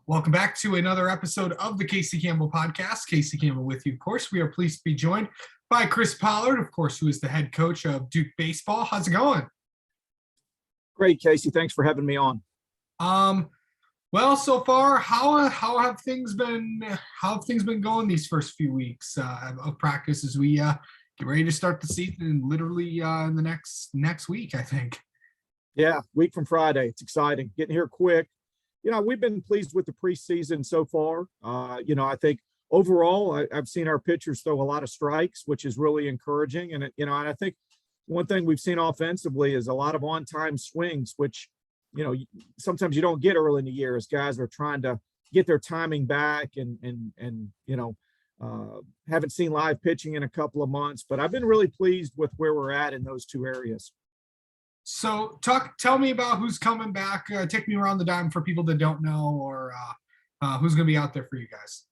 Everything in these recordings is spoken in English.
Welcome back to another episode of the Casey Campbell podcast. Casey Campbell with you. Of course, we are pleased to be joined by Chris Pollard, of course, who is the head coach of Duke Baseball. How's it going? Great, Casey. Thanks for having me on. Well, so far, how have things been? How have things been going these first few weeks of practice as we get ready to start the season? Literally in the next week, I think. Yeah, week from Friday. It's exciting. Getting here quick. We've been pleased with the preseason so far. I think overall, I've seen our pitchers throw a lot of strikes, which is really encouraging. And I think one thing we've seen offensively is a lot of on-time swings, which sometimes you don't get early in the year as guys are trying to get their timing back and haven't seen live pitching in a couple of months, but I've been really pleased with where we're at in those two areas. So tell me about who's coming back. Take me around the dime for people that don't know, or who's going to be out there for you guys.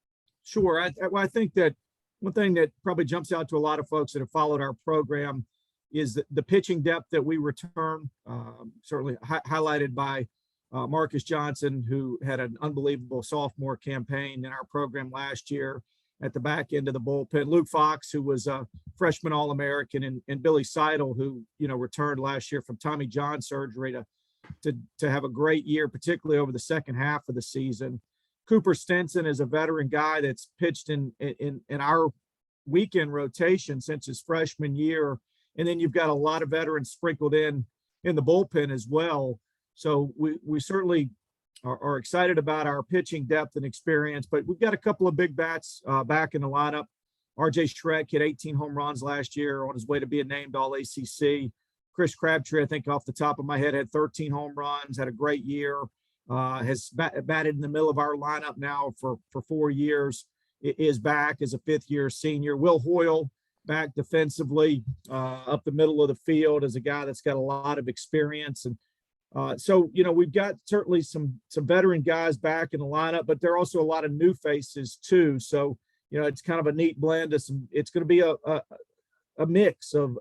Sure. I think that one thing that probably jumps out to a lot of folks that have followed our program is the pitching depth that we return, certainly highlighted by Marcus Johnson, who had an unbelievable sophomore campaign in our program last year at the back end of the bullpen. Luke Fox, who was a freshman All-American, and Billy Seidel, who, returned last year from Tommy John surgery to have a great year, particularly over the second half of the season. Cooper Stenson is a veteran guy that's pitched in our weekend rotation since his freshman year. And then you've got a lot of veterans sprinkled in the bullpen as well. So we certainly are excited about our pitching depth and experience, but we've got a couple of big bats back in the lineup. RJ Schreck hit 18 home runs last year on his way to being named All ACC. Chris Crabtree, I think off the top of my head, had 13 home runs, had a great year, has batted in the middle of our lineup now for 4 years, is back as a fifth-year senior. Will Hoyle, back defensively up the middle of the field, as a guy that's got a lot of experience. And so we've got certainly some veteran guys back in the lineup, but there are also a lot of new faces too. So, it's kind of a neat blend of some. It's going to be a mix of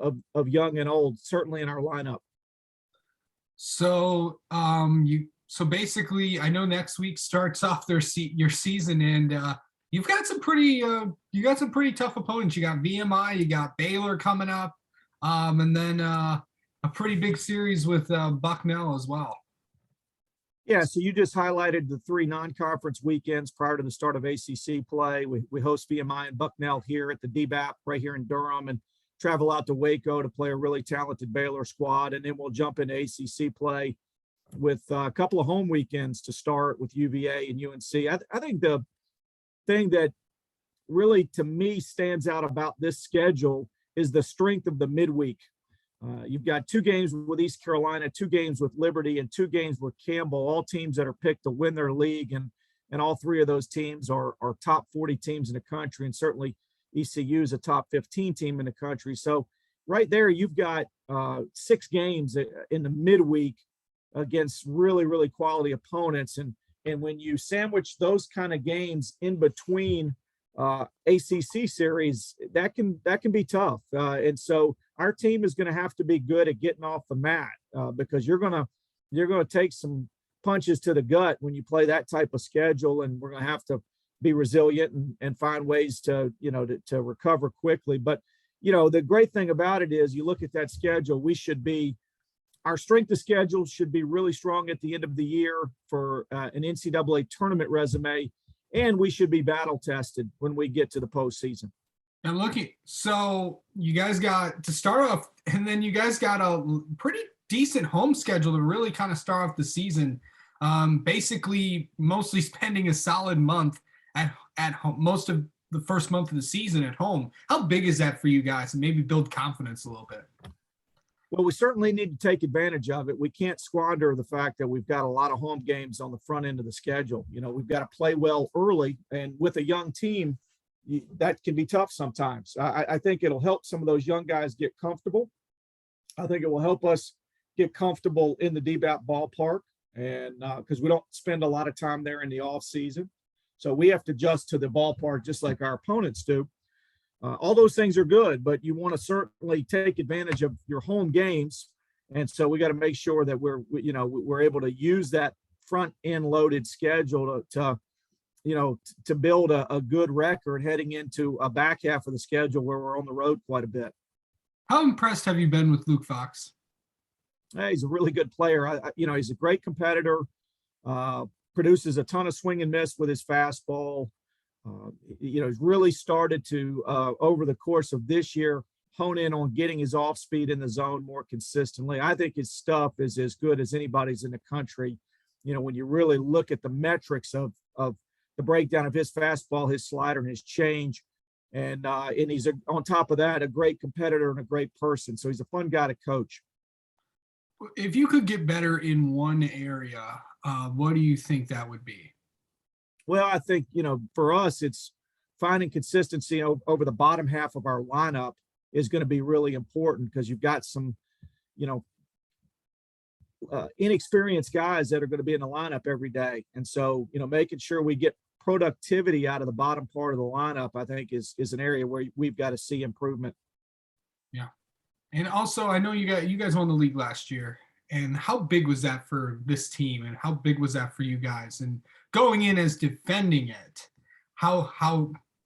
young and old, certainly in our lineup. So basically, I know next week starts off your season, and you've got some pretty tough opponents. You got VMI, you got Baylor coming up, and then a pretty big series with Bucknell as well. Yeah, so you just highlighted the 3 non-conference weekends prior to the start of ACC play. We host VMI and Bucknell here at the DBAP right here in Durham, and travel out to Waco to play a really talented Baylor squad, and then we'll jump into ACC play with a couple of home weekends to start with UVA and UNC. I think the thing that really to me stands out about this schedule is the strength of the midweek. You've got 2 games with East Carolina, 2 games with Liberty, and 2 games with Campbell, all teams that are picked to win their league. And all 3 of those teams are top 40 teams in the country. And certainly ECU is a top 15 team in the country. So right there, you've got 6 games in the midweek against really, really quality opponents. And when you sandwich those kind of games in between ACC series, that can be tough. And so our team is going to have to be good at getting off the mat because you're going to take some punches to the gut when you play that type of schedule, and we're going to have to be resilient and find ways to recover quickly. But the great thing about it is you look at that schedule, our strength of schedule should be really strong at the end of the year for an NCAA tournament resume, and we should be battle tested when we get to the postseason. And so you guys got to start off, and then you guys got a pretty decent home schedule to really kind of start off the season. Basically, mostly spending a solid month at home, most of the first month of the season at home. How big is that for you guys, and maybe build confidence a little bit? Well, we certainly need to take advantage of it. We can't squander the fact that we've got a lot of home games on the front end of the schedule. We've got to play well early, and with a young team, that can be tough sometimes. I think it'll help some of those young guys get comfortable. I think it will help us get comfortable in the DBAP ballpark, and because we don't spend a lot of time there in the off season. So we have to adjust to the ballpark just like our opponents do. All those things are good, but you want to certainly take advantage of your home games. And so we got to make sure that we're able to use that front end loaded schedule to build a good record heading into a back half of the schedule where we're on the road quite a bit. How impressed have you been with Luke Fox? He's a really good player. He's a great competitor, produces a ton of swing and miss with his fastball. He's really started to, over the course of this year, hone in on getting his off speed in the zone more consistently. I think his stuff is as good as anybody's in the country. When you really look at the metrics of the breakdown of his fastball, his slider, and his change. And he's on top of that, a great competitor and a great person. So he's a fun guy to coach. If you could get better in one area, what do you think that would be? Well, I think, for us, it's finding consistency over the bottom half of our lineup is going to be really important because you've got some, inexperienced guys that are going to be in the lineup every day. And so, making sure we get productivity out of the bottom part of the lineup, I think is an area where we've got to see improvement. Yeah. And also, I know you guys won the league last year. And how big was that for this team? And how big was that for you guys? And going in as defending it,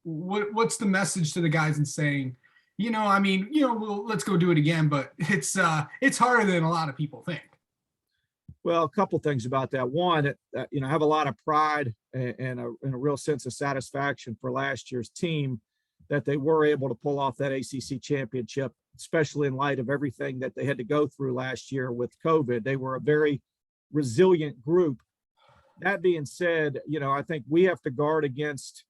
what's the message to the guys and saying, let's go do it again, but it's harder than a lot of people think. Well, a couple things about that. One, I have a lot of pride and a real sense of satisfaction for last year's team that they were able to pull off that ACC championship, especially in light of everything that they had to go through last year with COVID. They were a very resilient group. That being said, I think we have to guard against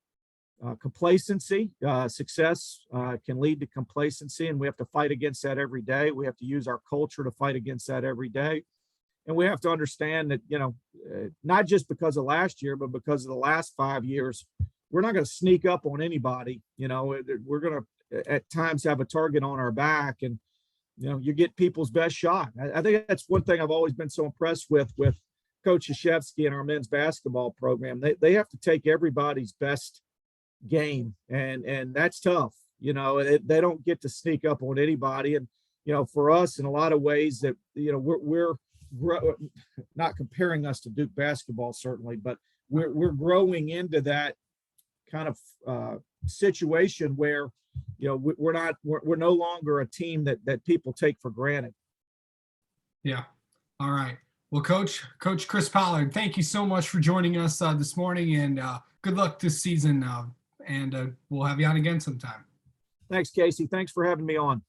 complacency. Success can lead to complacency, and we have to fight against that every day. We have to use our culture to fight against that every day. And we have to understand that, not just because of last year, but because of the last 5 years, we're not going to sneak up on anybody. We're going to at times have a target on our back, and, you get people's best shot. I think that's one thing I've always been so impressed with Coach Krzyzewski and our men's basketball program. They have to take everybody's best game, and that's tough. They don't get to sneak up on anybody. And, for us, in a lot of ways that, we're not comparing us to Duke basketball, certainly, but we're growing into that kind of situation where, we're no longer a team that people take for granted. Yeah. All right. Well, Coach Chris Pollard, thank you so much for joining us this morning, and good luck this season. And we'll have you on again sometime. Thanks, Casey. Thanks for having me on.